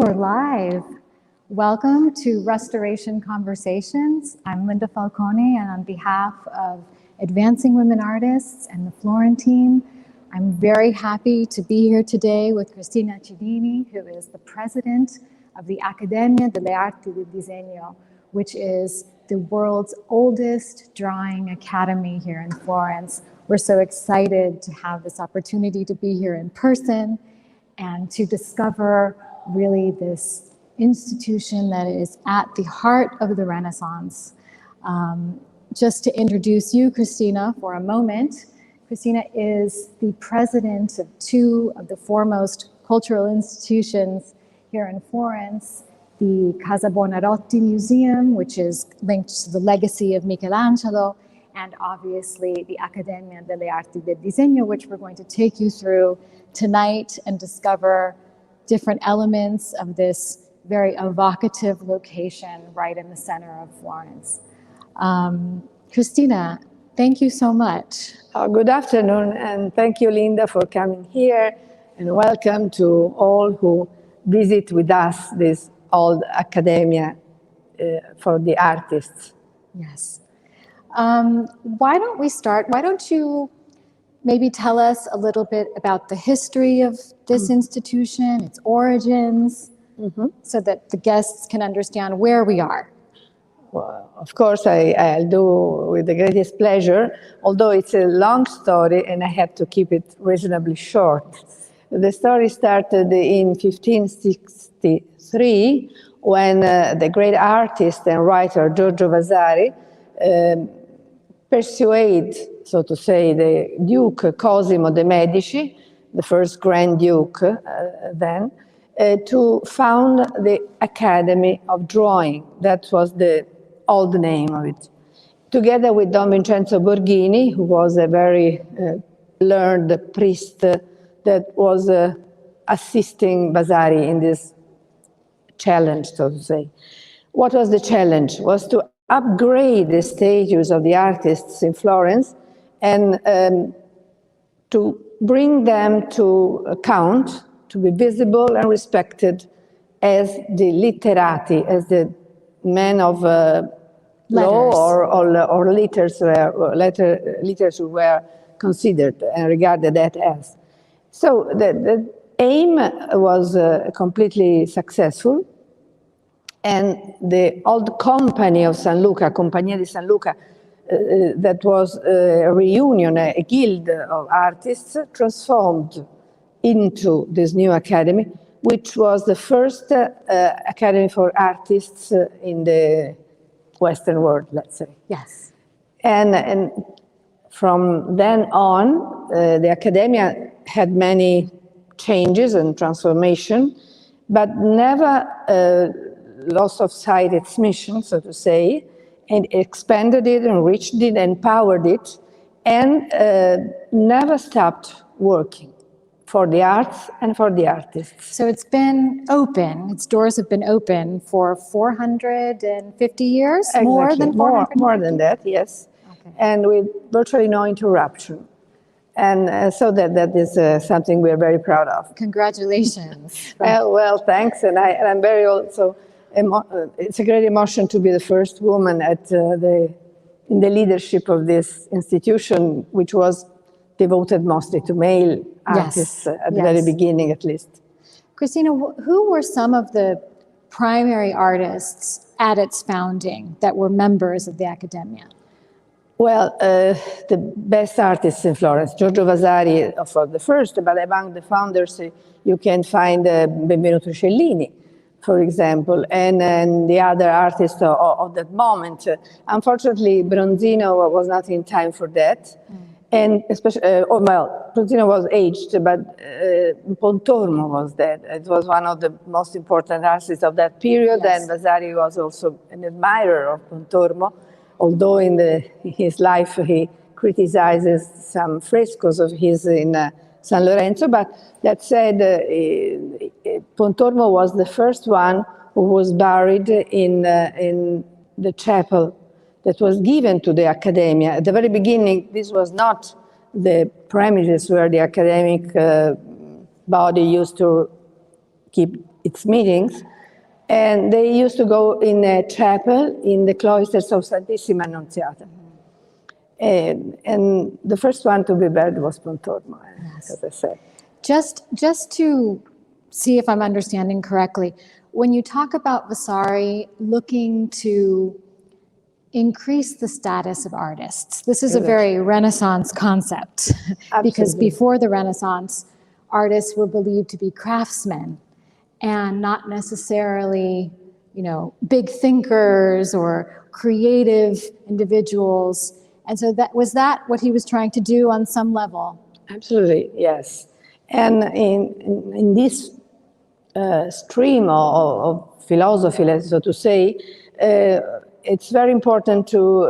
We're live. Welcome to Restoration Conversations. I'm Linda Falcone, and on behalf of Advancing Women Artists and the Florentine, I'm very happy to be here today with Cristina Acidini, who is the president of the Accademia delle Arti del Disegno, which is the world's oldest drawing academy here in Florence. We're so excited to have this opportunity to be here in person and to discover really this institution that is at the heart of the Renaissance. Just to introduce you, Cristina, for a moment. Cristina is the president of two of the foremost cultural institutions here in Florence, the Casa Buonarroti Museum, which is linked to the legacy of Michelangelo, and obviously the Accademia delle Arti del Disegno, which we're going to take you through tonight and discover different elements of this very evocative location right in the center of Florence. Cristina, thank you so much. Good afternoon, and thank you, Linda, for coming here, and welcome to all who visit with us this old Accademia for the artists. Yes. Why don't we start? Why don't you maybe tell us a little bit about the history of this institution, its origins, so that the guests can understand where we are? Well, of course, I'll do with the greatest pleasure, although it's a long story and I have to keep it reasonably short. The story started in 1563 when the great artist and writer Giorgio Vasari persuaded, so to say, the Duke Cosimo de Medici, the first Grand Duke then, to found the Academy of Drawing. That was the old name of it. Together with Don Vincenzo Borghini, who was a very learned priest that was assisting Vasari in this challenge, so to say. What was the challenge? Was to upgrade the status of the artists in Florence and to bring them to account, to be visible and respected as the literati, as the men of law or letters who were considered and regarded that as. So the aim was completely successful, and the old company of San Luca, Compagnia di San Luca, that was a reunion, a guild of artists, transformed into this new academy, which was the first academy for artists in the Western world, let's say. Yes. And from then on, the Accademia had many changes and transformation, but never lost of sight its mission, so to say, and expanded it, enriched it, empowered it, and never stopped working for the arts and for the artists. So it's been open, its doors have been open for 450 years? Exactly. More than 450? More than that, yes. Okay. And with virtually no interruption. And so that is something we're very proud of. Congratulations. Well, thanks, and I'm very also, it's a great emotion to be the first woman in the leadership of this institution, which was devoted mostly to male artists at the very beginning, at least. Cristina, who were some of the primary artists at its founding that were members of the Accademia? Well, the best artists in Florence, Giorgio Vasari for the first, but among the founders you can find Benvenuto Cellini, for example, and the other artists of that moment. Unfortunately, Bronzino was not in time for that. And especially, Bronzino was aged, but Pontormo was dead. It was one of the most important artists of that period, and Vasari was also an admirer of Pontormo, although in his life he criticizes some frescoes of his in San Lorenzo. But that said, Pontormo was the first one who was buried in the chapel that was given to the Accademia. At the very beginning, this was not the premises where the academic body used to keep its meetings, and they used to go in a chapel in the cloisters of Santissima Annunziata. And the first one to be buried was Pontormo, as I said. Just to see if I'm understanding correctly, when you talk about Vasari looking to increase the status of artists, this is a very Renaissance concept. Because before the Renaissance, artists were believed to be craftsmen and not necessarily, you know, big thinkers or creative individuals. And so was that what he was trying to do on some level? Absolutely, yes. And in this stream of philosophy, so to say, it's very important to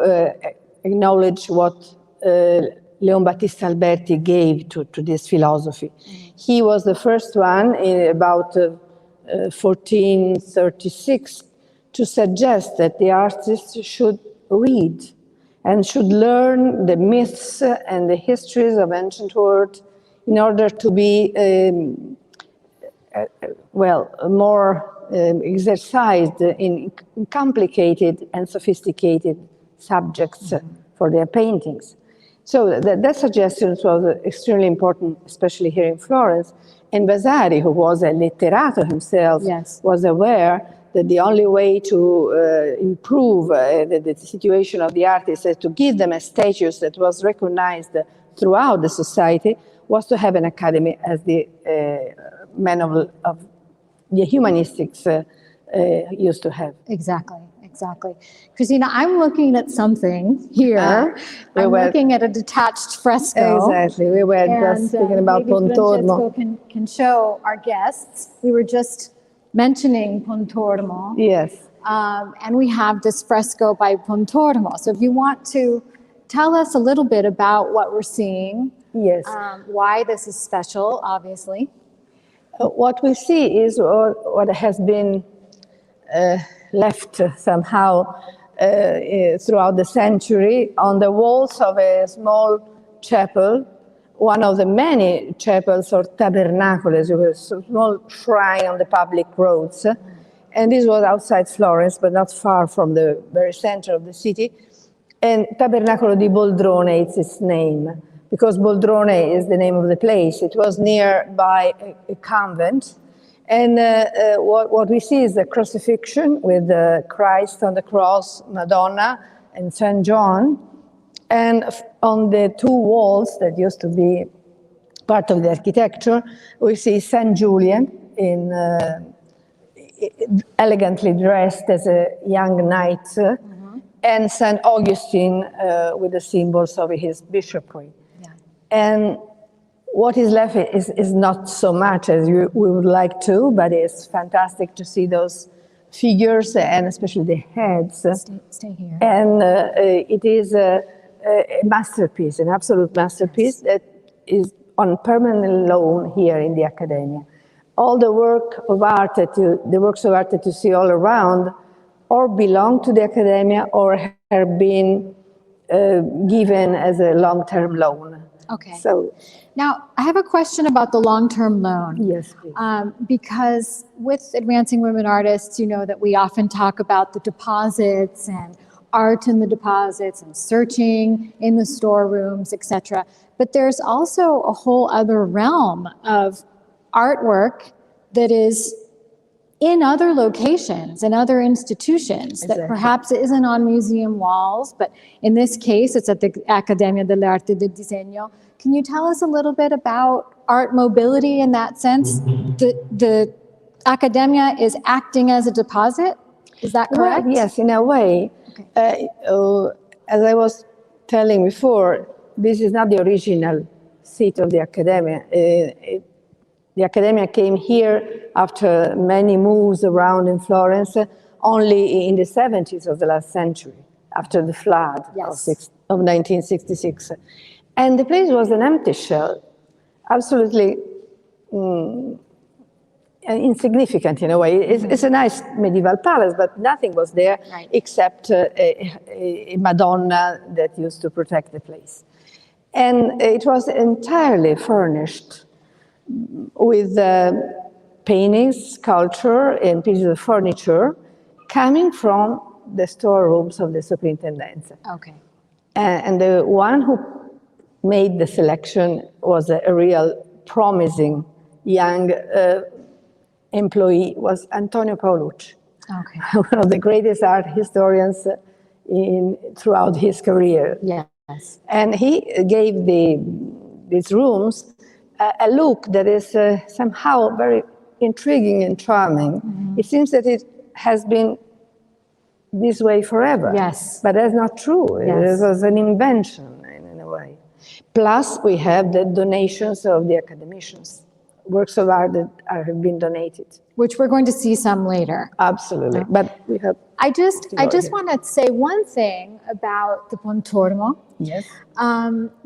acknowledge what Leon Battista Alberti gave to this philosophy. He was the first one in about 1436 to suggest that the artists should read and should learn the myths and the histories of ancient world in order to be, more exercised in complicated and sophisticated subjects for their paintings. So that suggestion was extremely important, especially here in Florence. And Vasari, who was a letterato himself, was aware that the only way to improve the situation of the artists is to give them a status that was recognized throughout the society, was to have an academy, as the men of the humanistics used to have. Exactly. Christina, I'm looking at something here. I'm looking at a detached fresco. Exactly. We were just speaking about Pontormo. Francesco can show our guests. We were just mentioning Pontormo. Yes. And we have this fresco by Pontormo. So if you want to tell us a little bit about what we're seeing. Yes. Why this is special, obviously. What we see is what has been left somehow throughout the century on the walls of a small chapel, one of the many chapels or tabernacules, a small shrine on the public roads. And this was outside Florence, but not far from the very center of the city. And Tabernacolo di Boldrone, it's its name, because Boldrone is the name of the place. It was nearby a convent. And what we see is a crucifixion with Christ on the cross, Madonna, and St. John. And on the two walls that used to be part of the architecture, we see St. Julian elegantly dressed as a young knight, and St. Augustine with the symbols of his bishopry. Yeah. And what is left is not so much as we would like to, but it's fantastic to see those figures and especially the heads. Stay here. And it is a masterpiece, an absolute masterpiece that is on permanent loan here in the Accademia. All the works of art that you see all around or belong to the Accademia or have been given as a long-term loan. Okay. So now I have a question about the long-term loan. Yes, please. Because with Advancing Women Artists, you know that we often talk about the deposits and art in the deposits and searching in the storerooms, etc. But there's also a whole other realm of artwork that is in other locations and other institutions that perhaps isn't on museum walls, but in this case, it's at the Accademia delle Arti del Disegno. Can you tell us a little bit about art mobility in that sense? The Accademia is acting as a deposit, is that correct? Well, yes, in a way. Okay. As I was telling before, this is not the original seat of the Accademia. The Accademia came here after many moves around in Florence, only in the 70s of the last century, after the flood of 1966. And the place was an empty shell, absolutely insignificant in a way. It's a nice medieval palace, but nothing was there except a Madonna that used to protect the place. And it was entirely furnished with paintings, sculpture, and pieces of furniture coming from the storerooms of the superintendenza. Okay. And the one who made the selection was a real promising young employee, was Antonio Paolucci, Okay. one of the greatest art historians throughout his career. Yes. And he gave these rooms a look that is somehow very intriguing and charming. It seems that it has been this way forever. Yes. But that's not true. Yes. It was an invention in a way. Plus, we have the donations of the academicians, works of art that have been donated. Which we're going to see some later. Absolutely. But we have. I just want to say one thing about the Pontormo. Yes.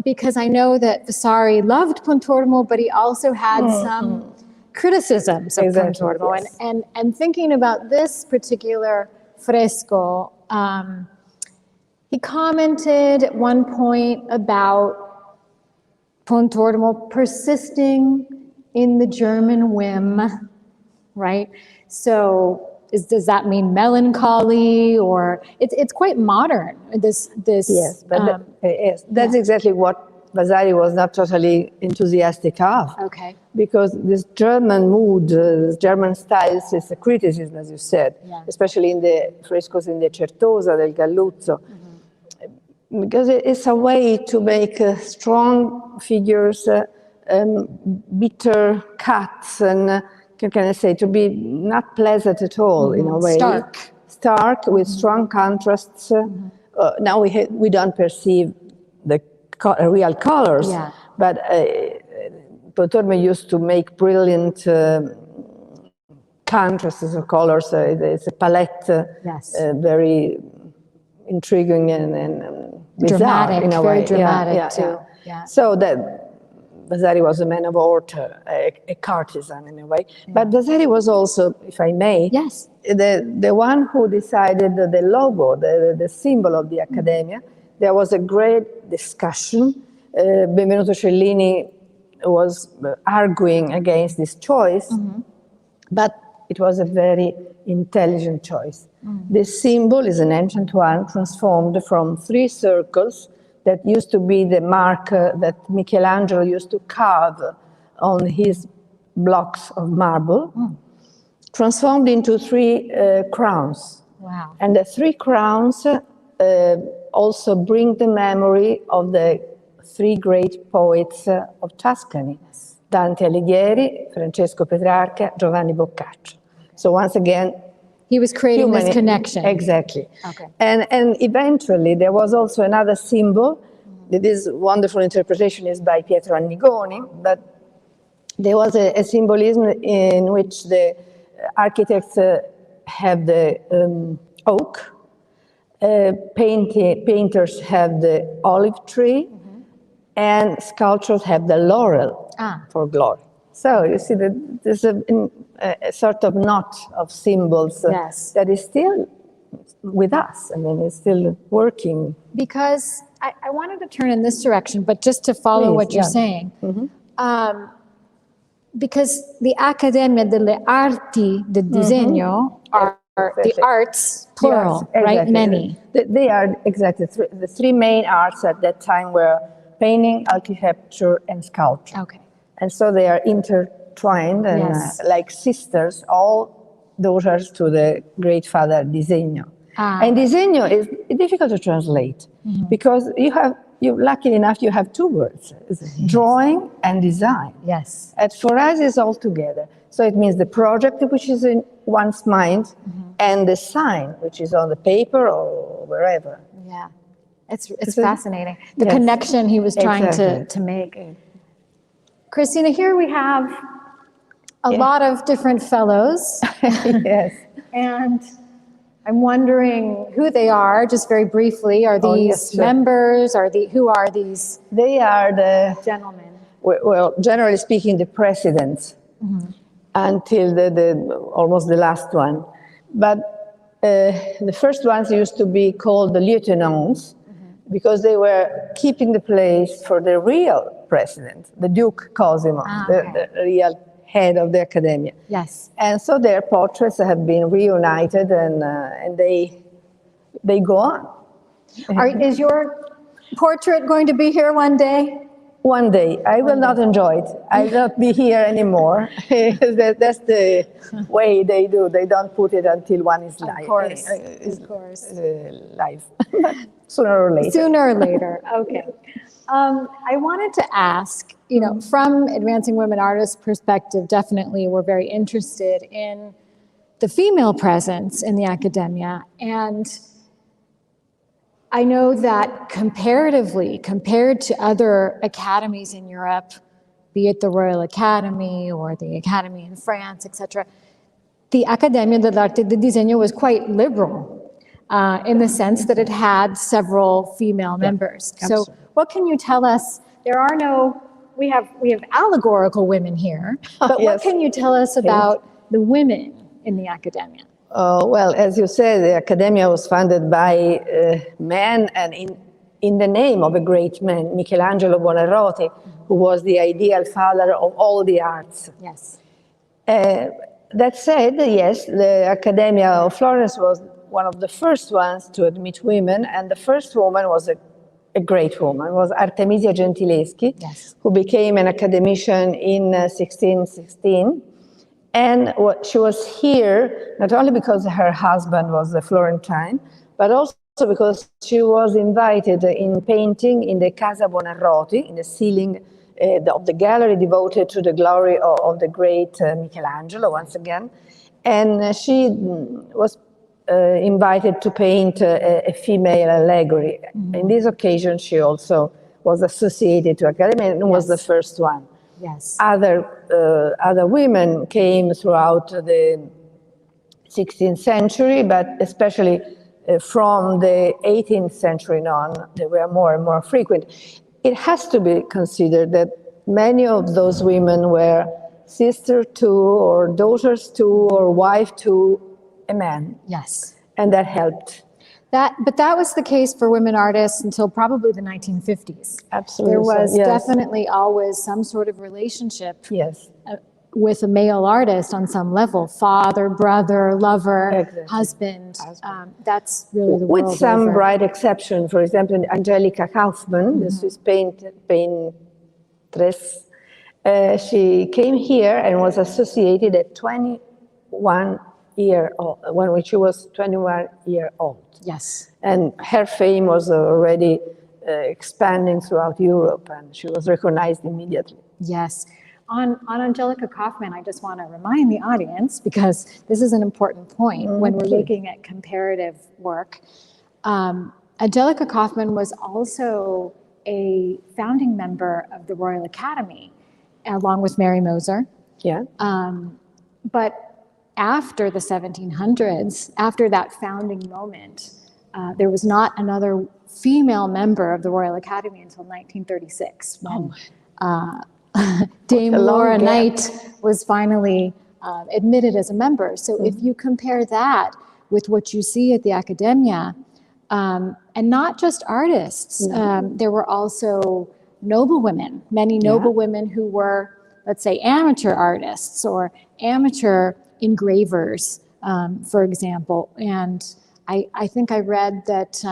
Because I know that Vasari loved Pontormo, but he also had some criticisms of Pontormo. Yes. And thinking about this particular fresco, he commented at one point about Pontormo persisting in the German whim, right? So does that mean melancholy, or it's quite modern? This yes, but that's exactly what Vasari was not totally enthusiastic of. Okay. Because this German mood, this German styles is a criticism, as you said, especially in the frescoes in the Certosa del Galluzzo, because it's a way to make strong figures, bitter cuts, and can I say, to be not pleasant at all in a way. Stark with strong contrasts. Now we don't perceive the real colors, but Pontormo used to make brilliant contrasts of colors. It's a palette, very intriguing and bizarre, dramatic, in a very way. Dramatic too. Yeah. So that Vasari was a man of order, a courtesan in a way. But Vasari was also, if I may, the one who decided the logo, the symbol of the Accademia. There was a great discussion. Benvenuto Cellini was arguing against this choice, but it was a very intelligent choice. This symbol is an ancient one, transformed from 3 circles that used to be the mark that Michelangelo used to carve on his blocks of marble, transformed into 3 crowns. Wow. And the 3 crowns also bring the memory of the 3 great poets of Tuscany, Dante Alighieri, Francesco Petrarca, Giovanni Boccaccio. So once again, he was creating this connection. Exactly. Okay. And eventually there was also another symbol. This wonderful interpretation is by Pietro Annigoni, but there was a symbolism in which the architects have the oak, painters have the olive tree, and sculptors have the laurel for glory. So you see that there's a sort of knot of symbols that is still with us. I mean, it's still working. Because I wanted to turn in this direction, but just to follow what you're saying. Because the Accademia delle Arti del Disegno are the arts, plural, right? Many. They are exactly the 3 main arts at that time were painting, architecture, and sculpture. Okay. And so they are intertwined and like sisters, all daughters to the great father Disegno. And Disegno is difficult to translate because luckily enough, you have 2 words, drawing and design. Yes. And for us, it's all together. So it means the project, which is in one's mind, and the sign, which is on the paper or wherever. Yeah. It's fascinating. The connection he was trying to make. Cristina, here we have a lot of different fellows. And I'm wondering who they are, just very briefly. Are these members? Who are these? They are the gentlemen. Well, generally speaking, the presidents until almost the last one. But the first ones used to be called the lieutenants because they were keeping the place for the real president, the Duke Cosimo, the real head of the Accademia. Yes. And so their portraits have been reunited, and they go on. Is your portrait going to be here one day? One day. I will not enjoy it. I will not be here anymore. That's the way they do. They don't put it until one is live. Of course. Live. But sooner or later. Sooner or later. Okay. I wanted to ask, you know, from Advancing Women Artists' perspective, definitely we're very interested in the female presence in the Accademia. And I know that comparatively, compared to other academies in Europe, be it the Royal Academy or the Academy in France, etc., the Accademia dell'Arte del Disegno was quite liberal in the sense that it had several female members. So what can you tell us? There are no, we have allegorical women here, but what can you tell us about the women in the Accademia? Well, as you said, the Accademia was founded by men, and in the name of a great man, Michelangelo Buonarroti, who was the ideal father of all the arts. Yes. That said, yes, the Accademia of Florence was one of the first ones to admit women, and the first woman was a great woman, was Artemisia Gentileschi, who became an academician in 1616. And she was here not only because her husband was a Florentine, but also because she was invited in painting in the Casa Buonarroti, in the ceiling of the gallery devoted to the glory of the great Michelangelo, once again. And she was invited to paint a female allegory. In this occasion, she also was associated to Accademia and was the first one. Yes. Other women came throughout the 16th century, but especially from the 18th century on, they were more and more frequent. It has to be considered that many of those women were sister to, or daughters to, or wife to a man. Yes. And that helped. But that was the case for women artists until probably the 1950s. Absolutely. There was definitely always some sort of relationship yes. With a male artist on some level, father, brother, lover, husband. That's really the world with some over. bright exception. For example, Angelica Kaufmann, the Swiss paintress, she came here and was associated at 21 year old, when she was 21 years old. Yes. And her fame was already expanding throughout Europe, and she was recognized immediately. Yes. On Angelica Kaufmann, I just want to remind the audience, because this is an important point when we're looking at comparative work. Angelica Kaufmann was also a founding member of the Royal Academy, along with Mary Moser. Yeah. But after the 1700s, after that founding moment, there was not another female member of the Royal Academy until 1936, when Dame Laura Knight was finally admitted as a member. So if you compare that with what you see at the Accademia, and not just artists, there were also noble women, many noble women who were, let's say, amateur artists or amateur engravers, for example. And I think I read that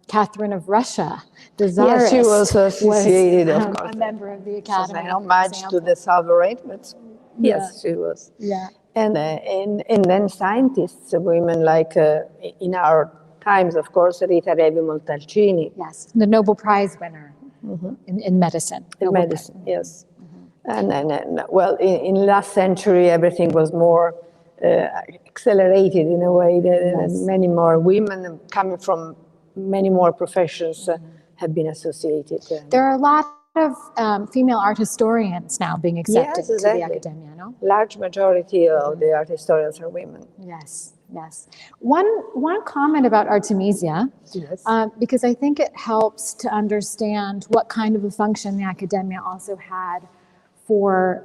Catherine of Russia, the Tsarist, yes, she was associated, of course, a member of the Academy. An homage to the sovereign, but yes, she was. Yeah. And then scientists, women like in our times, of course, Rita Levi Montalcini. Yes, the Nobel Prize winner in medicine. In medicine, yes. And well, in last century, everything was more accelerated in a way that many more women coming from many more professions have been associated. There are a lot of female art historians now being accepted to the Accademia, no? Large majority of the art historians are women. Yes, yes. One comment about Artemisia, because I think it helps to understand what kind of a function the Accademia also had for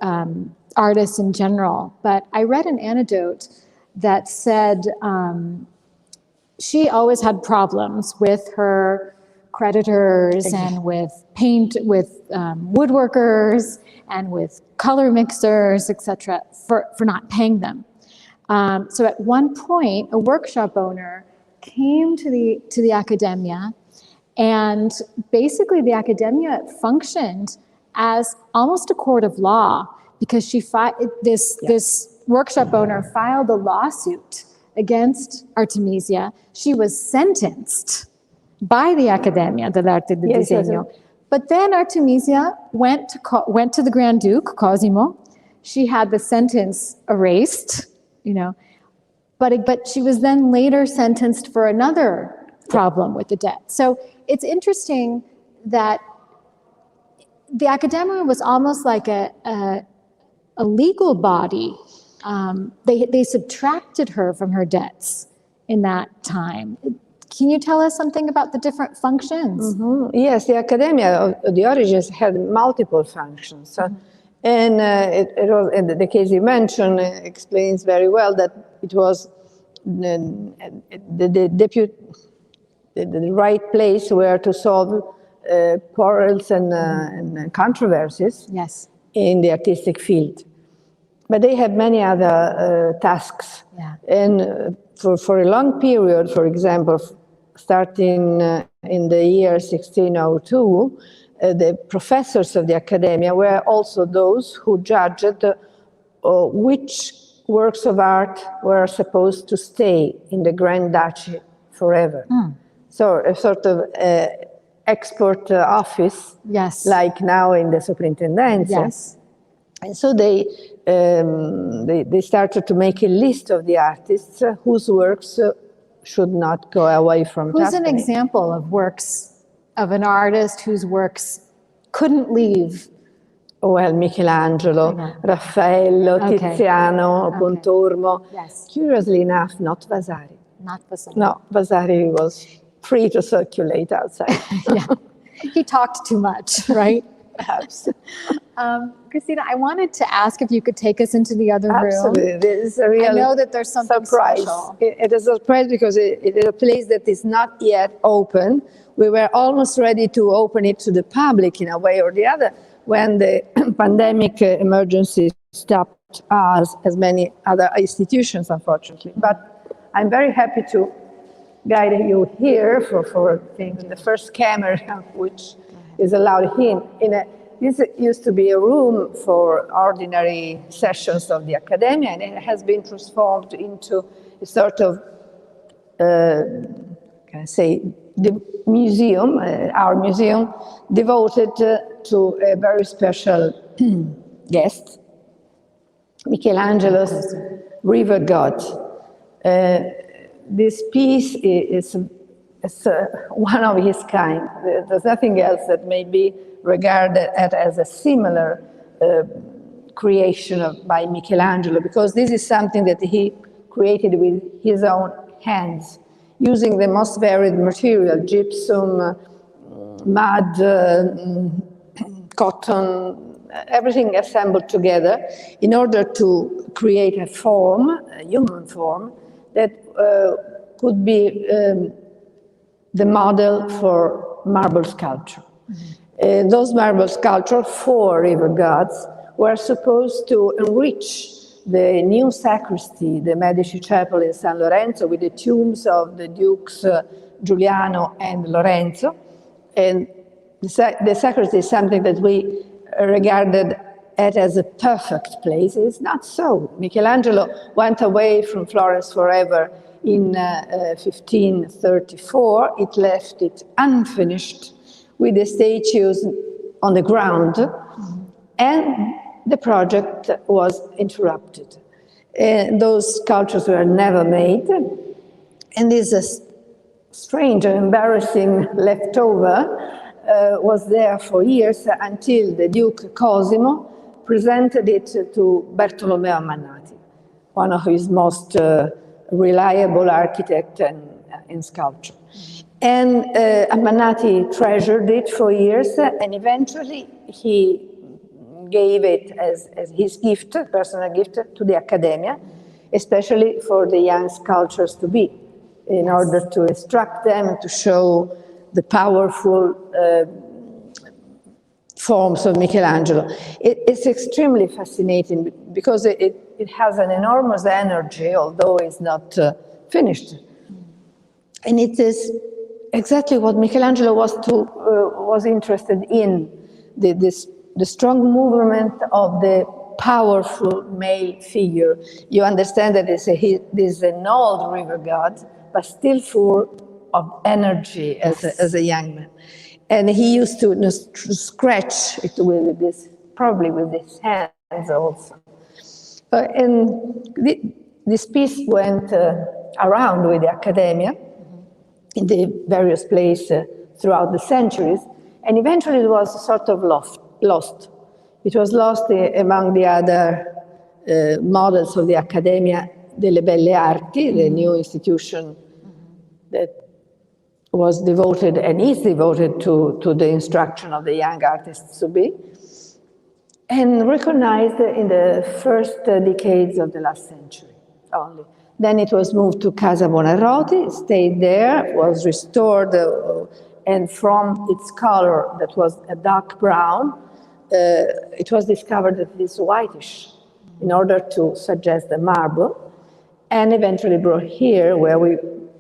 artists in general. But I read an anecdote that said she always had problems with her creditors and with woodworkers and with color mixers, etc., for not paying them. So at one point, a workshop owner came to the Accademia, and basically the Accademia functioned as almost a court of law, because this workshop owner filed a lawsuit against Artemisia. She was sentenced by the Accademia dell'Arte del Disegno. But then Artemisia went to the Grand Duke, Cosimo. She had the sentence erased, but she was then later sentenced for another problem with the debt. So it's interesting that the Accademia was almost like a legal body. They subtracted her from her debts in that time. Can you tell us something about the different functions? Mm-hmm. Yes, the Accademia of the origins had multiple functions. And it was, in the case you mentioned, explains very well that it was the right place where to solve quarrels and controversies in the artistic field. But they have many other tasks. And for a long period, for example, starting in the year 1602, the professors of the Accademia were also those who judged which works of art were supposed to stay in the Grand Duchy forever. So a sort of export office, like now in the Superintendenza. And so they started to make a list of the artists whose works should not go away from Tuscany. Who's an example of works of an artist whose works couldn't leave? Well, Michelangelo, Raffaello, Tiziano, Pontormo. Curiously enough, not Vasari. Not Vasari. No, Vasari was free to circulate outside. He talked too much, right? Perhaps. Christina, I wanted to ask if you could take us into the other room. Absolutely. This is a real I know that there's something special. It is a surprise because it is a place that is not yet open. We were almost ready to open it to the public in a way or the other when the pandemic emergency stopped us, as many other institutions, unfortunately. But I'm very happy to guide you here for the first camera, which is allowed in. This used to be a room for ordinary sessions of the Accademia, and it has been transformed into a sort of, the museum, our museum, devoted to a very special guest, Michelangelos River God. This piece is one of his kind. There's nothing else that may be regarded as a similar creation by Michelangelo, because this is something that he created with his own hands, using the most varied material, gypsum, mud, cotton, everything assembled together in order to create a form, a human form, that could be the model for marble sculpture. Those marble sculptures, 4 river gods, were supposed to enrich the new sacristy, the Medici Chapel in San Lorenzo, with the tombs of the dukes Giuliano and Lorenzo. And the sacristy is something that we regarded as a perfect place. It's not so. Michelangelo went away from Florence forever in 1534. It left it unfinished, with the statues on the ground, and the project was interrupted. Those sculptures were never made, and this strange and embarrassing leftover was there for years until the Duke Cosimo presented it to Bartolomeo Ammannati, one of his most reliable architects in sculpture. And Ammannati treasured it for years, and eventually he gave it as his gift, personal gift, to the Accademia, especially for the young sculptors to be, in order to instruct them, to show the powerful forms of Michelangelo. It's extremely fascinating because it has an enormous energy, although it's not finished. And it is exactly what Michelangelo was interested in, the strong movement of the powerful male figure. You understand that this is an old river god, but still full of energy as a young man. And he used to scratch it with this, probably with his hands also. And this piece went around with the Accademia in the various places throughout the centuries, and eventually it was sort of lost. It was lost among the other models of the Accademia delle Belle Arti, the new institution that was devoted and is devoted to the instruction of the young artists to be, and recognized in the first decades of the last century only. Then it was moved to Casa Buonarroti, stayed there, was restored, and from its color that was a dark brown, it was discovered that it is whitish in order to suggest the marble, and eventually brought here where we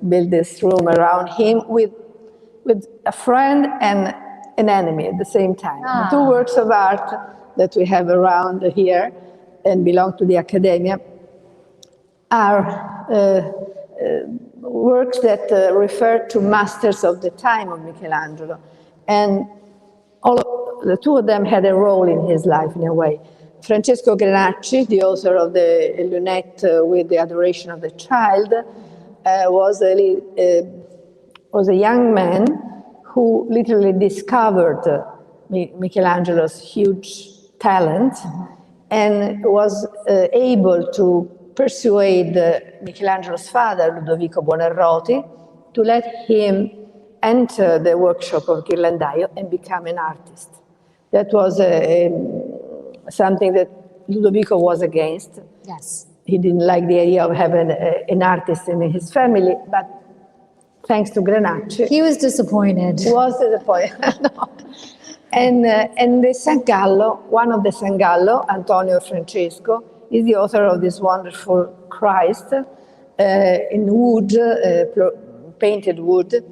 built this room around him with a friend and an enemy at the same time. The two works of art that we have around here and belong to the Accademia are works that refer to masters of the time of Michelangelo. And the two of them had a role in his life in a way. Francesco Granacci, the author of the lunette with the Adoration of the Child, was a young man who literally discovered Michelangelo's huge talent and was able to persuade Michelangelo's father, Ludovico Buonarroti, to let him enter the workshop of Ghirlandaio and become an artist. That was something that Ludovico was against. Yes. He didn't like the idea of having an artist in his family, but thanks to Granacci. He was disappointed. He was disappointed. No. And the San Gallo, one of the San Gallo, Antonio Francesco, is the author of this wonderful Christ in wood, painted wood.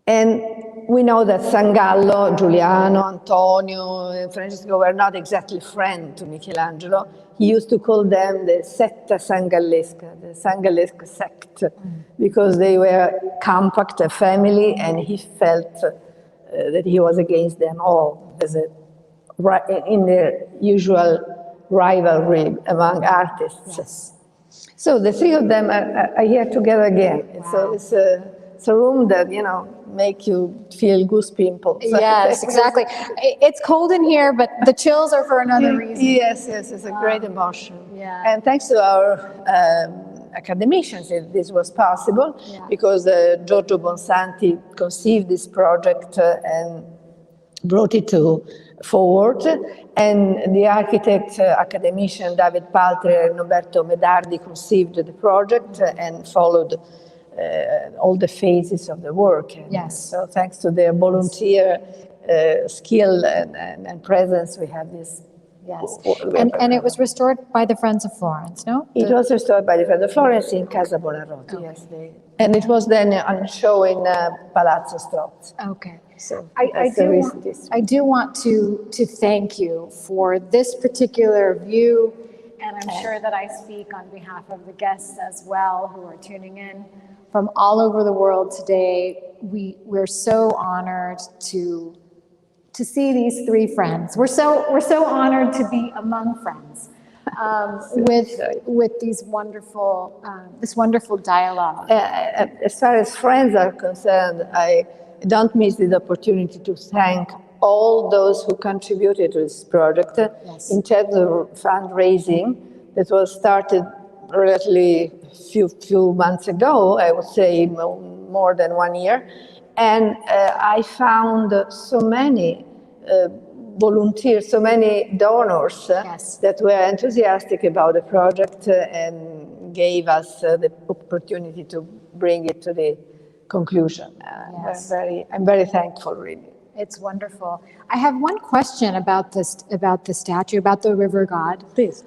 And we know that San Gallo, Giuliano, Antonio, and Francesco were not exactly friends to Michelangelo. He used to call them the setta Sangallesca, the Sangallesca sect, because they were compact, a family, and he felt that he was against them all as in the usual rivalry among artists. Yes. So the three of them are here together again. It's a room that, you know, make you feel goose pimples. Yes, exactly. It's cold in here, but the chills are for another reason. Yes, it's a great emotion. Yeah. And thanks to our academicians, this was possible because Giorgio Bonsanti conceived this project and brought it forward, and the architect, academician David Paltri and Roberto Medardi conceived the project and followed all the phases of the work. And yes. So thanks to their volunteer skill and presence, we have this. Yes. And it was restored by the Friends of Florence, no? It was restored by the Friends of Florence in Casa Buonarroti, okay. Yes. And it was then on show in Palazzo Strozzi. Okay. So I do want to thank you for this particular view, and I'm sure that I speak on behalf of the guests as well who are tuning in from all over the world today. We're so honored to see these three friends. We're so honored to be among friends with these wonderful this wonderful dialogue. As far as friends are concerned, I don't miss the opportunity to thank all those who contributed to this project. Yes. In terms of fundraising that was started relatively few months ago, I would say more than 1 year. And I found so many volunteers, so many donors yes. that were enthusiastic about the project and gave us the opportunity to bring it to the conclusion. Yes. I'm very thankful, really. It's wonderful. I have one question about this, about the statue, about the river god. Please.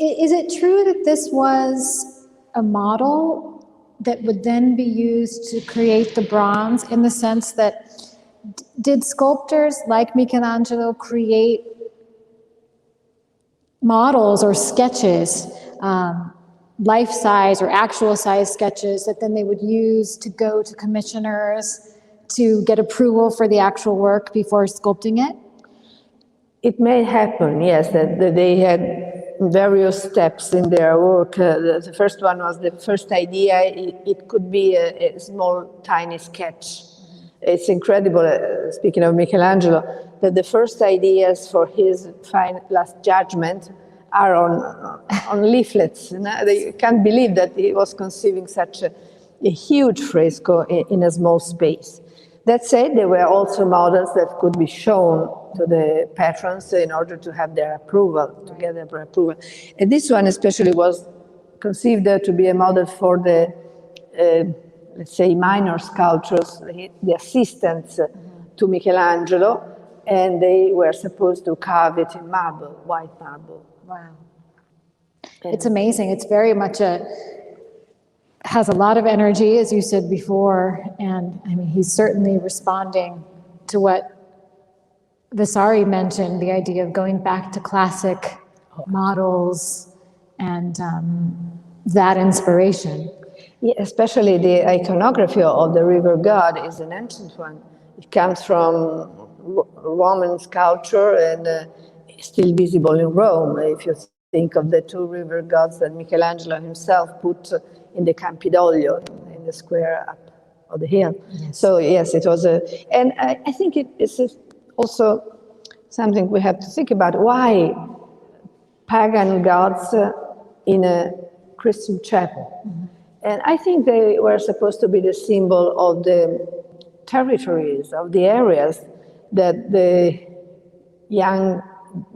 Is it true that this was a model that would then be used to create the bronze, in the sense that did sculptors like Michelangelo create models or sketches, life-size or actual-size sketches that then they would use to go to commissioners to get approval for the actual work before sculpting it? It may happen, yes, that they had various steps in their work. The first one was the first idea. It could be a small, tiny sketch. It's incredible, speaking of Michelangelo, that the first ideas for his last judgment are on leaflets. They can't believe that he was conceiving such a huge fresco in a small space. That said, there were also models that could be shown to the patrons in order to have their approval, to get their approval. And this one especially was conceived to be a model for the, let's say, minor sculptures, the assistants to Michelangelo, and they were supposed to carve it in marble, white marble. Wow. It's amazing. It's very much has a lot of energy, as you said before, and I mean, he's certainly responding to what Vasari mentioned, the idea of going back to classic models and that inspiration. Yeah, especially the iconography of the river god is an ancient one. It comes from Roman sculpture and still visible in Rome. If you think of the two river gods that Michelangelo himself put in the Campidoglio, in the square up of the hill. Yes. So yes, it was and I think it is also something we have to think about. Why pagan gods in a Christian chapel? Mm-hmm. And I think they were supposed to be the symbol of the territories, of the areas that the young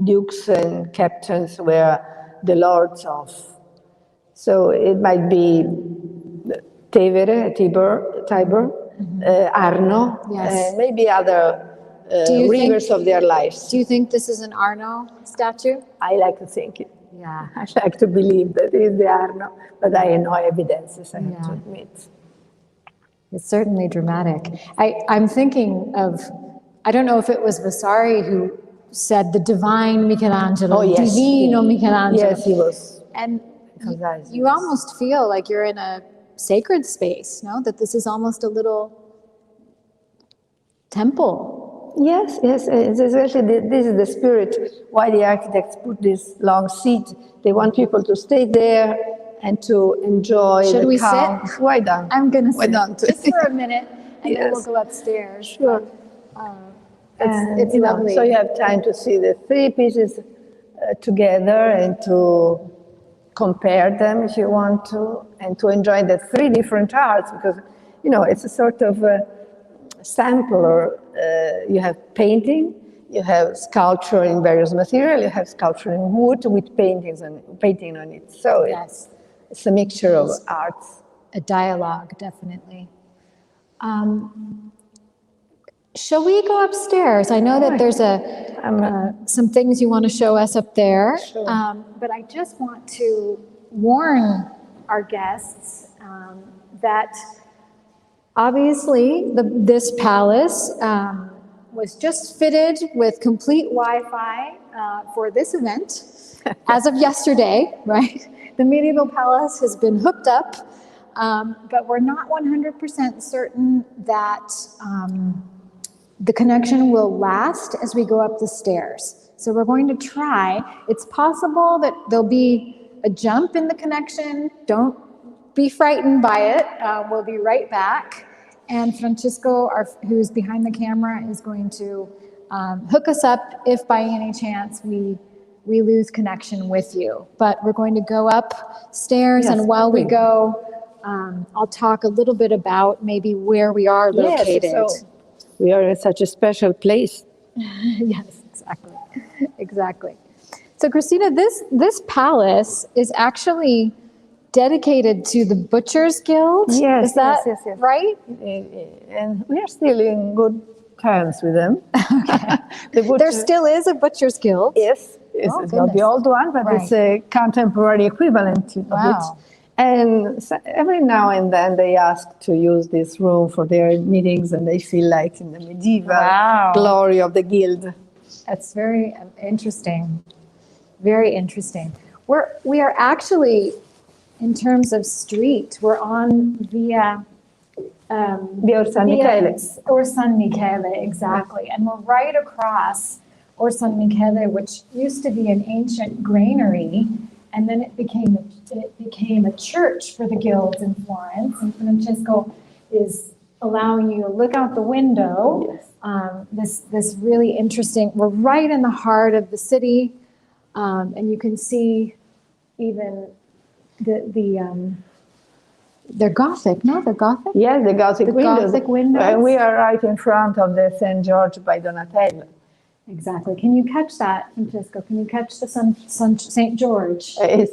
dukes and captains were the lords of. So it might be Tiber, mm-hmm. Arno, yes. And maybe other rivers of their lives. Do you think this is an Arno statue? I like to think it. Yeah, I like to believe that it is the Arno, but I have no evidences, I have to admit. It's certainly dramatic. I'm thinking of, I don't know if it was Vasari who said the divine Michelangelo, Divino Michelangelo. Yes, he was. And you almost feel like you're in a sacred space, no? That this is almost a little temple. Yes, yes, it's exactly. This is the spirit. Why the architects put this long seat? They want people to stay there and to enjoy. Should we sit? Why don't? I'm going to sit just for a minute, and then we'll go upstairs. Sure. It's lovely. So you have time to see the three pieces together and to compare them if you want to, and to enjoy the three different arts, because, you know, it's a sort of sampler. You have painting, you have sculpture in various materials, you have sculpture in wood with painting on it. So it's a mixture of arts. A dialogue, definitely. Shall we go upstairs? I know that there's some things you want to show us up there, sure. But I just want to warn our guests that obviously this palace was just fitted with complete Wi-Fi for this event as of yesterday, right? The medieval palace has been hooked up, but we're not 100% certain that the connection will last as we go up the stairs. So we're going to try. It's possible that there'll be a jump in the connection. Don't be frightened by it. We'll be right back. And Francisco, who's behind the camera, is going to hook us up if by any chance we lose connection with you. But we're going to go upstairs, and while we go, I'll talk a little bit about maybe where we are located. Yes, so we are in such a special place. Yes, exactly. Exactly. So Cristina, this palace is actually dedicated to the Butchers Guild. Yes, Is that yes. right? And we are still in good terms with them. Okay. The There still is a Butchers Guild. Yes, it's not the goodness. old one, but Right. it's a contemporary equivalent of Wow. it. And so every now and then they ask to use this room for their meetings, and they feel like in the medieval Wow. glory of the guild. That's very interesting. Very interesting. We are actually, in terms of street, we're on via Via San Michele. Or San Michele, exactly. And we're right across Or San Michele, which used to be an ancient granary, and then it became a church for the guilds in Florence. And Francesco is allowing you to look out the window. Yes. This really interesting. We're right in the heart of the city, and you can see even they're Gothic, no? They're Gothic? Yes, the Gothic windows. Gothic windows. We are right in front of the St. George by Donatello. Exactly. Can you catch that, Francesco? Can you catch the St. George? It's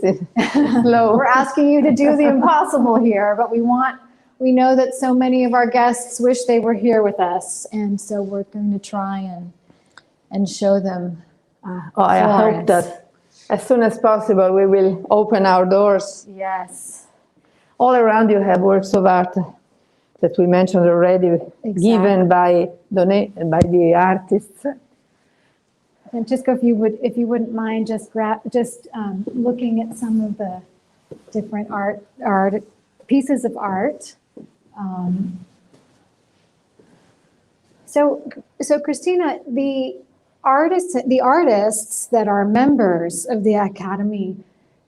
slow. We're asking you to do the impossible here, but we know that so many of our guests wish they were here with us, and so we're going to try and show them. I hope that as soon as possible we will open our doors. Yes. All around you have works of art that we mentioned already, given by the artists. Francesco, if you wouldn't mind just looking at some of the different art pieces of art. So Cristina, the artists that are members of the Academy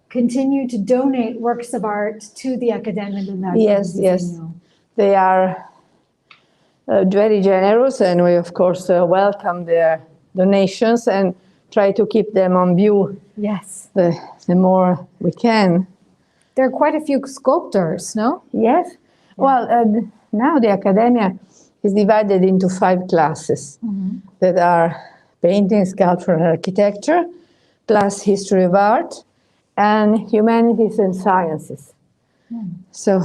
continue to donate works of art to the Accademia del Disegno. Yes. They are very generous, and we of course welcome their donations and try to keep them on view. Yes. The more we can. There are quite a few sculptors, no? Yes. Yeah. Well, now the Accademia is divided into 5 classes that are painting, sculpture, and architecture, plus history of art, and humanities and sciences. So,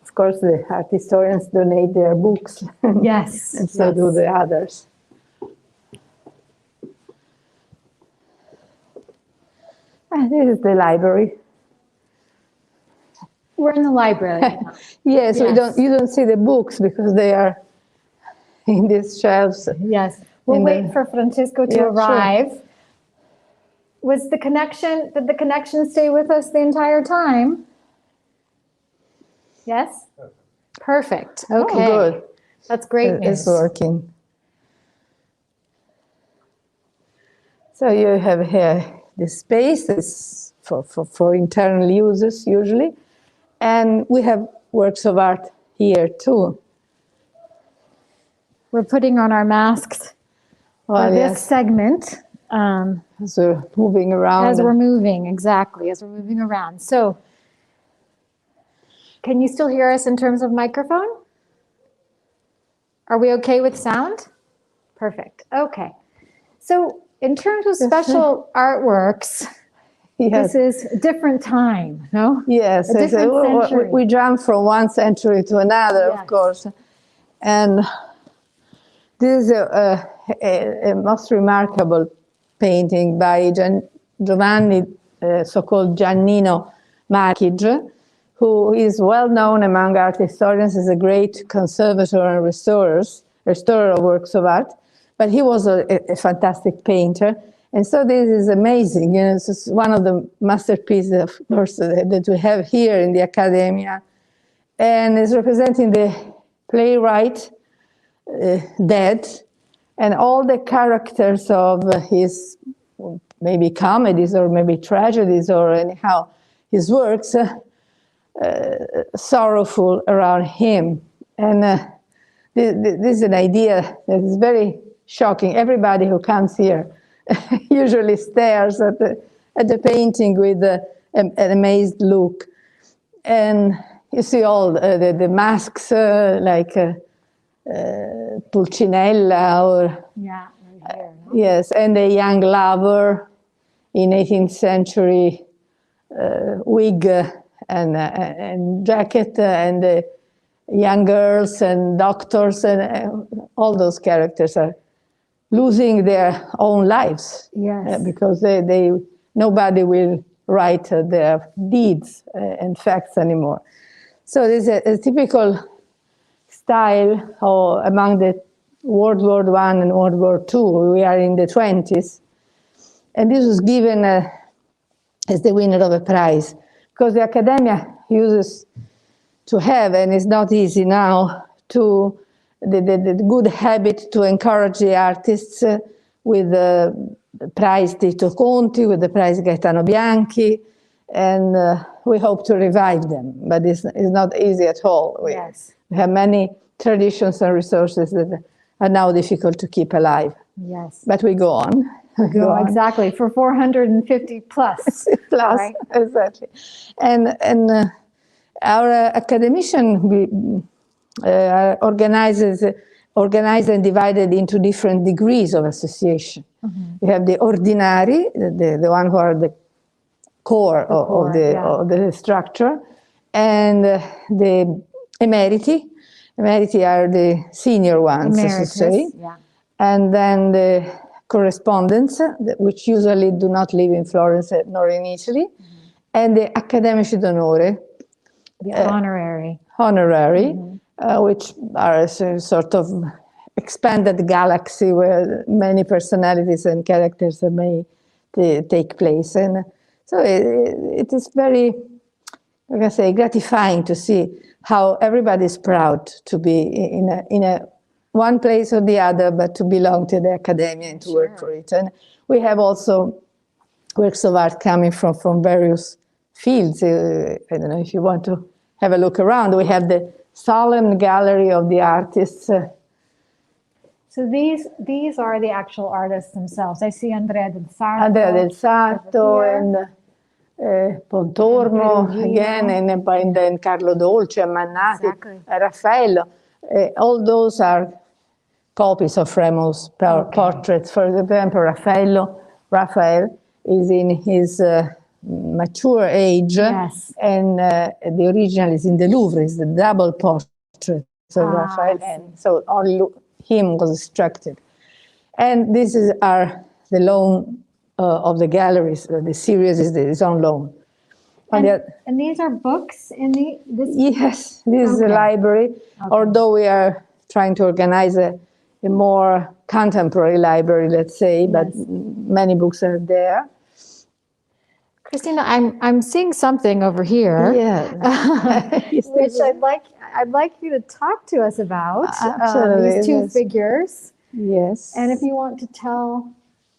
of course, the art historians donate their books. Yes. And so do the others. This is the library. We're in the library. Yes, you don't see the books because they are in these shelves. Yes. We'll wait for Francesco to arrive. Sure. Did the connection stay with us the entire time? Yes? Perfect. Okay. Oh, good. That's great news. It's working. So you have here this space is for internal uses usually. And we have works of art here too. We're putting on our masks for this segment. As we're moving around. As we're moving, exactly, as we're moving around. So, can you still hear us in terms of microphone? Are we okay with sound? Perfect, okay. So, in terms of special artworks, this is a different time, no? Yes, a different century. We jump from one century to another, of course. And this is a most remarkable painting by Giovanni, so-called Giannino Marquis, who is well known among art historians as a great conservator and restorer of works of art. But he was a fantastic painter. And so this is amazing. You know, this is one of the masterpieces, of course, that we have here in the Accademia. And it's representing the playwright dead, and all the characters of his maybe comedies or maybe tragedies or anyhow his works sorrowful around him. And this is an idea that is very shocking. Everybody who comes here usually stares at the painting with an amazed look. And you see all the masks like Pulcinella or right here, no? yes, and the young lover in 18th century wig and jacket, and the young girls and doctors and all those characters are losing their own lives. Yes. Because nobody will write their deeds and facts anymore. So there's a typical style among the World War I and World War II. We are in the 20s. And this was given as the winner of a prize. Because the Accademia uses to have, and it's not easy now, to the good habit to encourage the artists with the prize Tito Conti, with the prize Gaetano Bianchi, and we hope to revive them, but it's not easy at all. We have many traditions and resources that are now difficult to keep alive. Yes. But we go on. Exactly, for 450 plus. Right? Exactly. And our academician organized and divided into different degrees of association. We have the ordinari, the one who are the core of the structure, and the emeriti. Emeriti are the senior ones, so to say. And then the correspondents, which usually do not live in Florence nor in Italy, and the accademici d'onore. The honorary. Which are a sort of expanded galaxy where many personalities and characters may take place. And so it is very, like I say, gratifying to see how everybody is proud to be in a one place or the other, but to belong to the Accademia and to work for it. And we have also works of art coming from various fields. I don't know if you want to have a look around. We have the solemn gallery of the artists. So these are the actual artists themselves. I see Andrea del Sarto. Andrea del Sarto and Pontormo again, and then Carlo Dolci, Mannati, Raffaello. All those are copies of Remo's portraits. For example, Raphael is in his mature age, and the original is in the Louvre. It's the double portrait of Raphael, and so only him was extracted. And this is the loan of the galleries. The series is on loan. And these are books in this? Yes, this is a library, although we are trying to organize a more contemporary library, let's say, but many books are there. Christina, I'm seeing something over here, which I'd like you to talk to us about. These two figures. Yes. And if you want to tell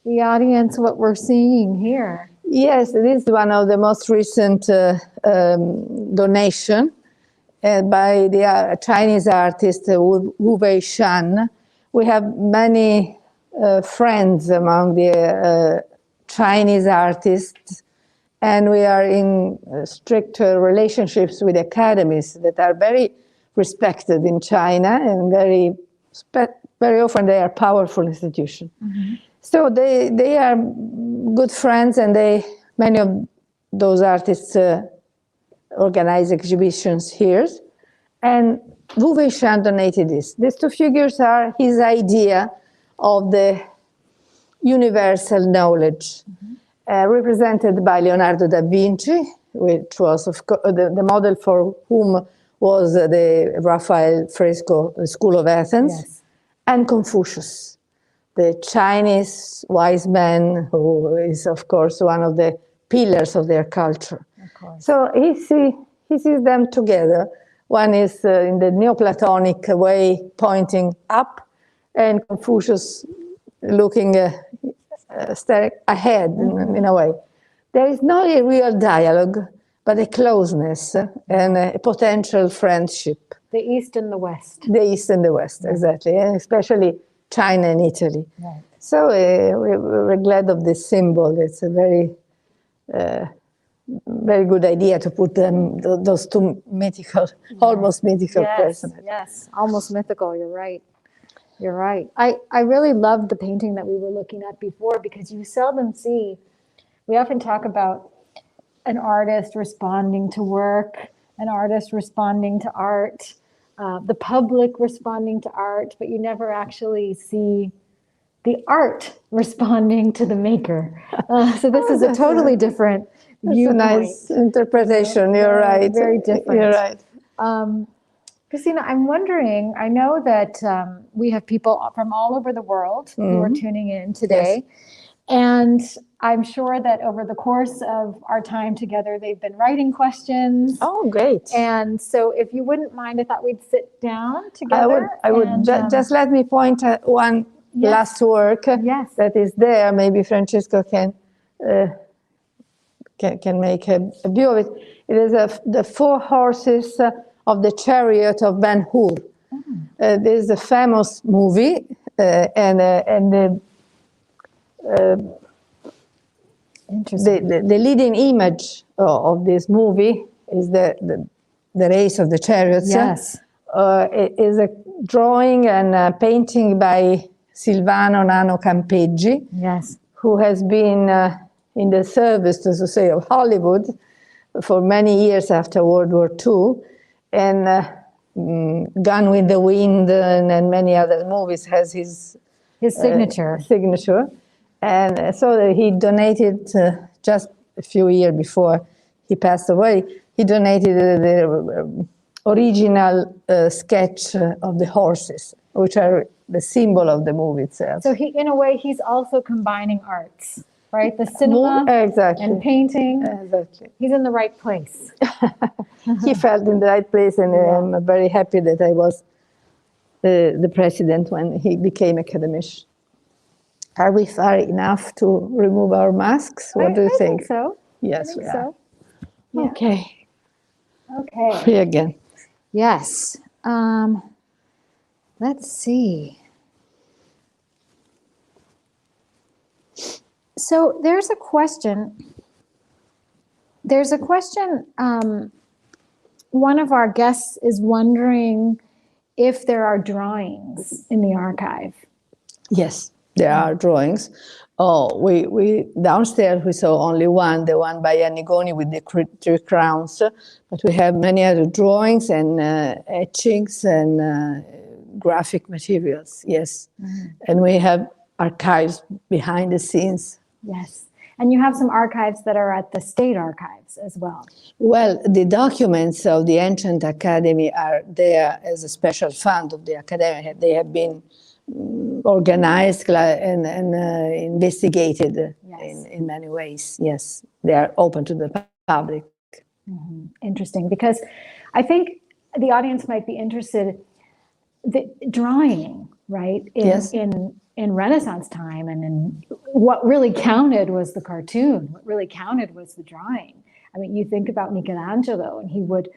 the audience what we're seeing here. Yes, this is one of the most recent donation by the Chinese artist Wu Weishan. We have many friends among the Chinese artists, and we are in strict relationships with academies that are very respected in China, and very often they are powerful institutions. So they are good friends, and many of those artists organize exhibitions here. And Wu Weishan donated this. These two figures are his idea of the universal knowledge, represented by Leonardo da Vinci, which was the model for whom was the Raphael Fresco School of Athens, and Confucius, the Chinese wise man who is, of course, one of the pillars of their culture. So he sees them together. One is in the Neoplatonic way, pointing up, and Confucius looking staring ahead in a way. There is not a real dialogue, but a closeness and a potential friendship. The East and the West. The East and the West, exactly, and especially China and Italy. So we're glad of this symbol. It's a very good idea to put those two mythical, almost mythical personages. Yes, almost mythical, you're right. You're right. I really loved the painting that we were looking at before, because you seldom see, we often talk about an artist responding to work, an artist responding to art, the public responding to art, but you never actually see the art responding to the maker. So this is a totally different viewpoint. That's a nice interpretation. You're right. Very different. You're right. Christina, I'm wondering, I know that we have people from all over the world who are tuning in today. Yes. And I'm sure that over the course of our time together, they've been writing questions. Oh, great. And so if you wouldn't mind, I thought we'd sit down together. I would. Just let me point at one last work that is there. Maybe Francesco can make a view of it. It is the 4 horses of the chariot of Ben Hur. This is a famous movie, and the leading image of this movie is the race of the chariots. Yes. It is a drawing and painting by Silvano Nano Campeggi, yes, who has been in the service, so to say, of Hollywood for many years after World War II, and Gone with the Wind and many other movies has his signature. And so he donated, just a few years before he passed away, he donated the original sketch of the horses, which are the symbol of the movie itself. So in a way, he's also combining arts, right? The cinema and painting. Exactly. He's in the right place. He felt in the right place, and I'm very happy that I was the president when he became academician. Are we far enough to remove our masks? What do you think? I think so. Yes, we are. Yeah. Okay. Okay. Free again. Yes. Let's see. So there's a question. One of our guests is wondering if there are drawings in the archive. Yes, there are drawings. Oh, we downstairs we saw only one, the one by Annigoni with the 3 crowns, but we have many other drawings and etchings and graphic materials. Yes, and we have archives behind the scenes. Yes, and you have some archives that are at the state archives as well. Well, the documents of the ancient Academy are there as a special fund of the Accademia. They have been organized and investigated in many ways. Yes, they are open to the public. Interesting, because I think the audience might be interested. The drawing, right? In Renaissance time, and in what really counted was the cartoon. What really counted was the drawing. I mean, you think about Michelangelo, and he would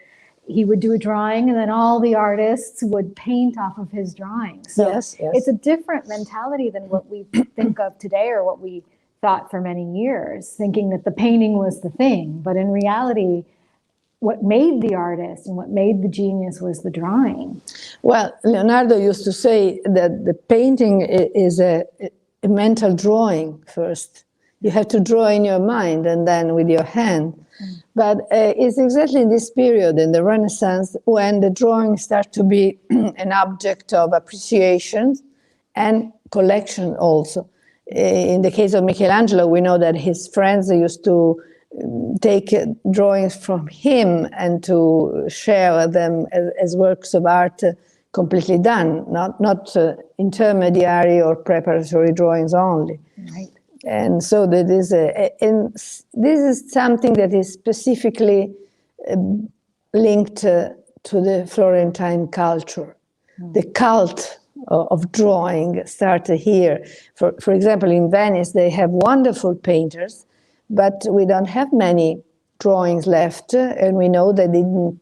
do a drawing, and then all the artists would paint off of his drawings. So it's a different mentality than what we think of today, or what we thought for many years, thinking that the painting was the thing. But in reality, what made the artist and what made the genius was the drawing. Well, Leonardo used to say that the painting is a mental drawing first. You have to draw in your mind and then with your hand. But it's exactly in this period, in the Renaissance, when the drawings start to be an object of appreciation and collection also. In the case of Michelangelo, we know that his friends used to take drawings from him and to share them as works of art completely done, not intermediary or preparatory drawings only. Right. And so that is this is something that is specifically linked to the Florentine culture. The cult of drawing started here. For example, in Venice, they have wonderful painters, but we don't have many drawings left, and we know they didn't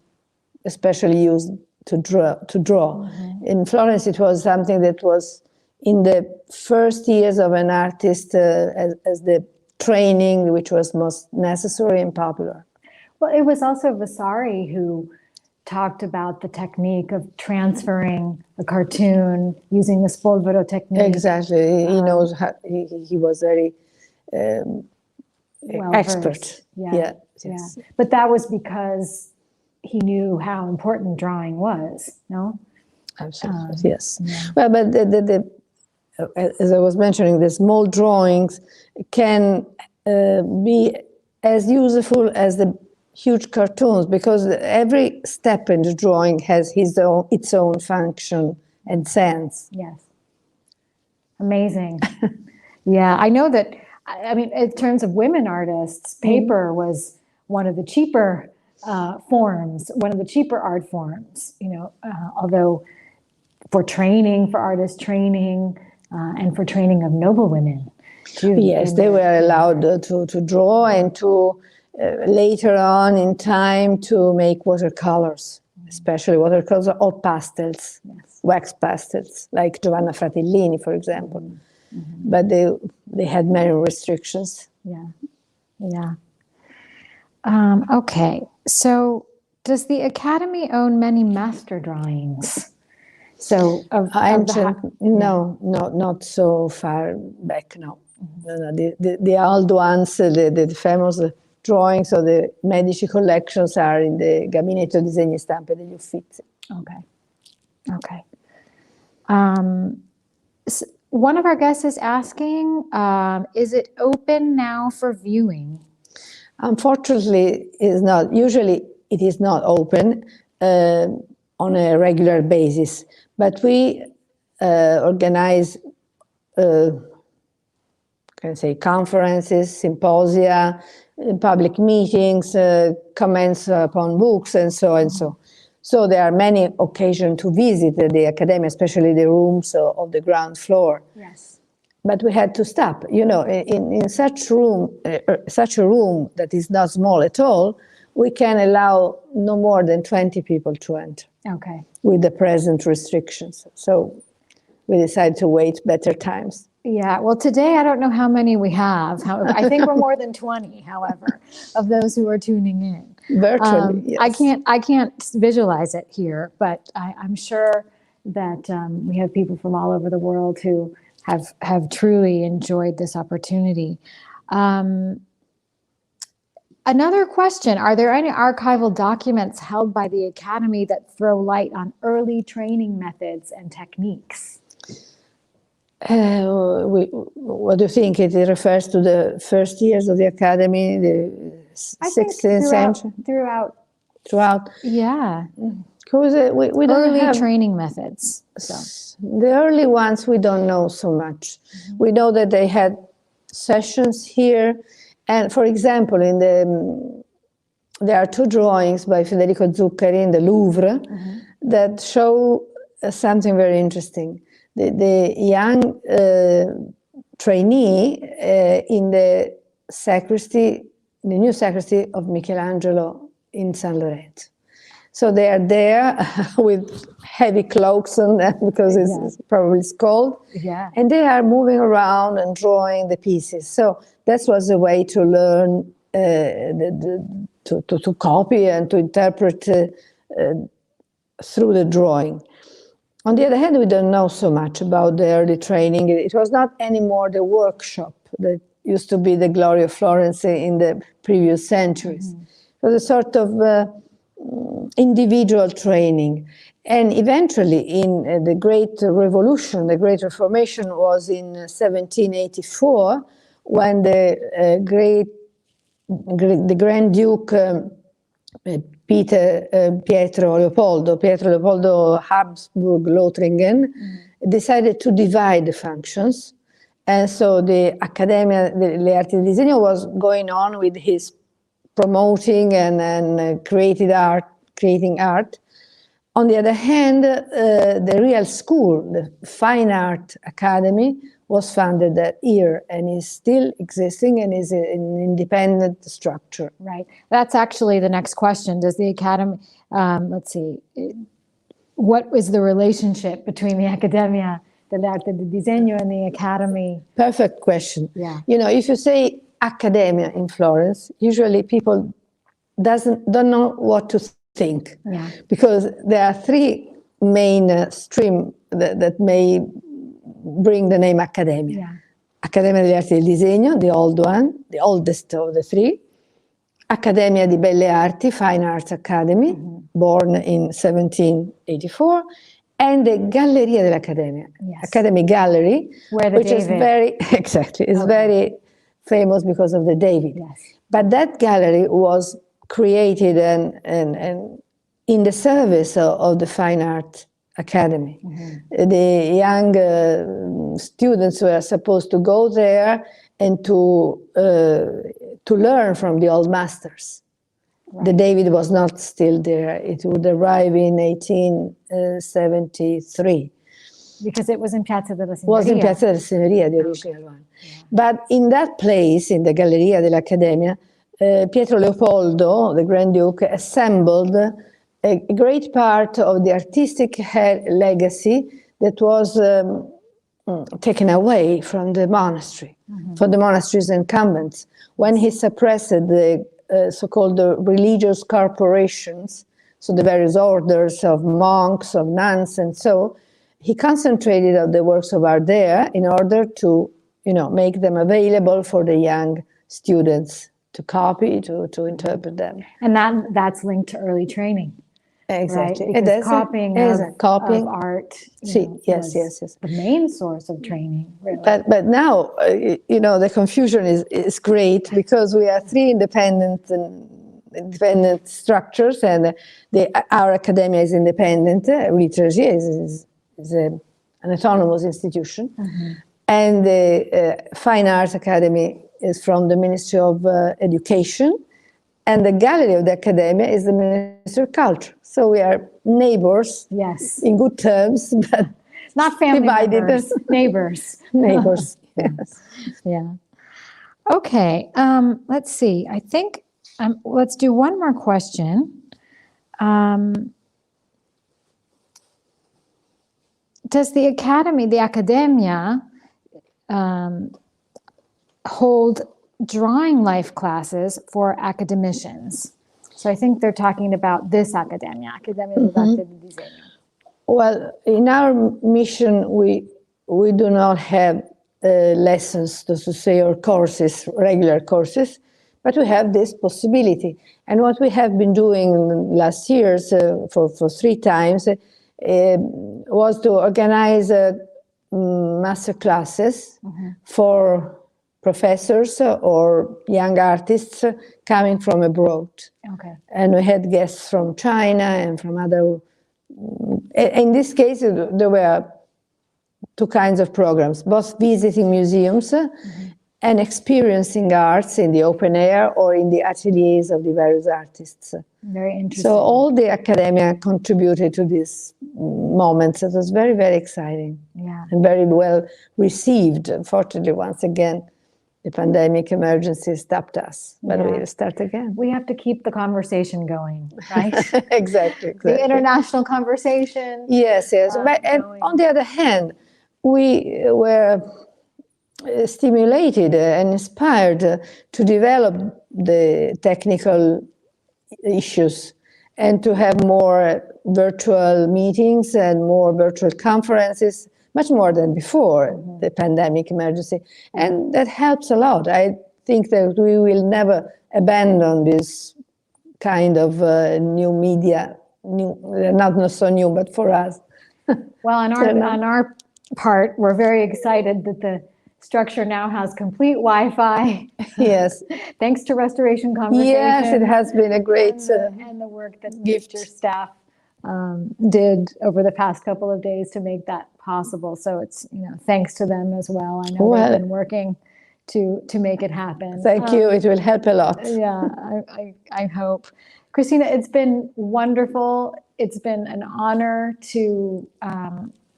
especially use to draw. In Florence, it was something that was in the first years of an artist as the training, which was most necessary and popular. Well, it was also Vasari who talked about the technique of transferring a cartoon using the spolvero technique. Exactly. He knows how, he was very expert. Yeah. yes. Yeah. But that was because he knew how important drawing was, no? Absolutely, yes. Yeah. Well, but as I was mentioning, the small drawings can be as useful as the huge cartoons, because every step in the drawing has its own function and sense. Yes. Amazing. Yeah, I know that, I mean, in terms of women artists, paper was one of the cheaper forms, one of the cheaper art forms, you know, although for training, for artist training, and for training of noble women too. Yes, they were allowed to draw and to later on in time to make watercolors, especially watercolors or pastels, wax pastels, like Giovanna Fratellini, for example. But they had many restrictions. Yeah, yeah. Okay, so does the Academy own many master drawings? So No, not so far back, no. No, the old ones, the famous drawings of the Medici collections are in the Gabinetto Disegni e Stampe degli Uffizi. Okay, okay. One of our guests is asking, is it open now for viewing? Unfortunately, it is not. Usually, it is not open on a regular basis. But we organize, conferences, symposia, public meetings, comments upon books, and so and so. So there are many occasions to visit the Academia, especially the rooms of the ground floor. Yes. But we had to stop. You know, in such a room that is not small at all, we can allow no more than 20 people to enter. Okay. With the present restrictions. So we decided to wait better times. Yeah, well, today I don't know how many we have. However, I think we're more than 20, however, of those who are tuning in. Virtually, yes. I can't visualize it here, but I'm sure that we have people from all over the world who have truly enjoyed this opportunity. Another question, are there any archival documents held by the Academy that throw light on early training methods and techniques? What do you think? It refers to the first years of the Academy, the 16th century? Throughout? Yeah. Because we don't early have training methods. So. The early ones, we don't know so much. We know that they had sessions here. And for example, there are two drawings by Federico Zuccari in the Louvre that show something very interesting. The young trainee in the sacristy, the new sacristy of Michelangelo in San Lorenzo. So they are there with heavy cloaks on them because it's probably cold. Yeah. And they are moving around and drawing the pieces. So that was a way to learn to copy and to interpret through the drawing. On the other hand, we don't know so much about the early training. It was not anymore the workshop that used to be the glory of Florence in the previous centuries. It was a sort of individual training. And eventually, in the Great Revolution, the Great Reformation was in 1784, when the Grand Duke Pietro Leopoldo Habsburg-Lothringen decided to divide the functions. And so the Accademia delle Arti del Disegno was going on with his promoting and creating art. On the other hand, the real school, the Fine Art Academy, was founded that year and is still existing and is an independent structure. Right. That's actually the next question. Does the Academy, let's see, what is the relationship between the Accademia dell'Arte del Disegno and the Academy? Perfect question. Yeah. You know, if you say Accademia in Florence, usually people don't know what to think. Yeah. Because there are three main streams that may bring the name Accademia. Yeah. Accademia delle Arti del Disegno, the old one, the oldest of the three. Accademia di Belle Arti, Fine Arts Academy, born in 1784, and the Galleria dell'Accademia, Academy Gallery, which is very, exactly, is very famous because of the David. But that gallery was created and in the service of the Fine Art Academy. The young students were supposed to go there and to learn from the old masters. The David was not still there. It would arrive in 1873. Because it was in Piazza della Signoria. Was in Piazza della Signoria, the original one. But in that place, in the Galleria dell'Accademia, Pietro Leopoldo, the Grand Duke, assembled a great part of the artistic legacy that was taken away from the monastery, from the monasteries and convents. When he suppressed the so-called religious corporations, so the various orders of monks, of nuns, and so, he concentrated on the works of art there in order to, make them available for the young students to copy, to interpret them. And that's linked to early training. Exactly. Right? Because copying of art yes. the main source of training. Really. But now, the confusion is great because we are three independent structures, and our academia is independent. Liturgy is an autonomous institution, and the Fine Arts Academy is from the Ministry of Education, and the Gallery of the Accademia is the Ministry of Culture. So we are neighbors, in good terms, but not family divided. members, neighbors. Neighbors, yes. Yeah. Okay, let's see. I think, let's do one more question. Does the Academy, the Accademia, hold drawing life classes for academicians? So I think they're talking about this Accademia, Accademia del Disegno. Well, in our mission, we do not have lessons, to say, or courses, regular courses, but we have this possibility. And what we have been doing last years for 3 times was to organize master classes for professors or young artists coming from abroad. Okay. And we had guests from China and from other. In this case, there were 2 kinds of programs, both visiting museums and experiencing arts in the open air or in the ateliers of the various artists. Very interesting. So all the Accademia contributed to this moment. It was very, very exciting and very well received. Unfortunately, once again, the pandemic emergency stopped us, but we'll start again. We have to keep the conversation going, right? Exactly. The international conversation. Yes. But and on the other hand, we were stimulated and inspired to develop the technical issues and to have more virtual meetings and more virtual conferences, much more than before the pandemic emergency. And that helps a lot. I think that we will never abandon this kind of new media, not so new, but for us. Well, on our part, we're very excited that the structure now has complete Wi-Fi. Yes. Thanks to Restoration Conversations. Yes, it has been a great and the work that your staff did over the past couple of days to make that possible. So it's, thanks to them as well. I know they've been working to make it happen. Thank you. It will help a lot. Yeah, I hope. Cristina, it's been wonderful. It's been an honor to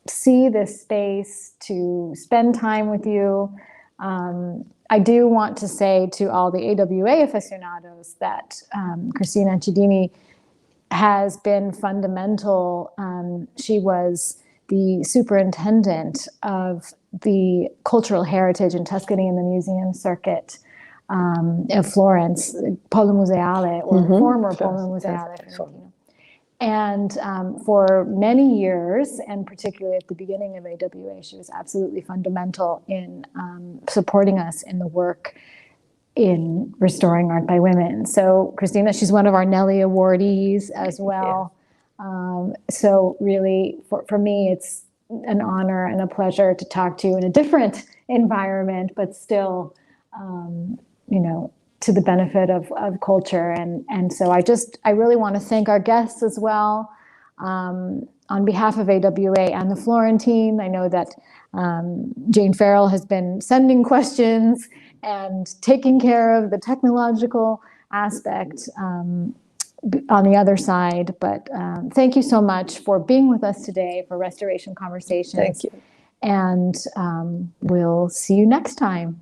see this space, to spend time with you. I do want to say to all the AWA aficionados that Cristina Acidini has been fundamental. She was the superintendent of the cultural heritage in Tuscany in the museum circuit of Florence, Polo Museale, or former Polo Museale. And for many years, and particularly at the beginning of AWA, she was absolutely fundamental in supporting us in the work in restoring art by women. So Cristina, she's one of our Nelly awardees as well. So really, for me, it's an honor and a pleasure to talk to you in a different environment, but still, you know, to the benefit of culture. And so I really want to thank our guests as well. On behalf of AWA and the Florentine, I know that Jane Farrell has been sending questions and taking care of the technological aspect on the other side. But thank you so much for being with us today for Restoration Conversations. Thank you. And we'll see you next time.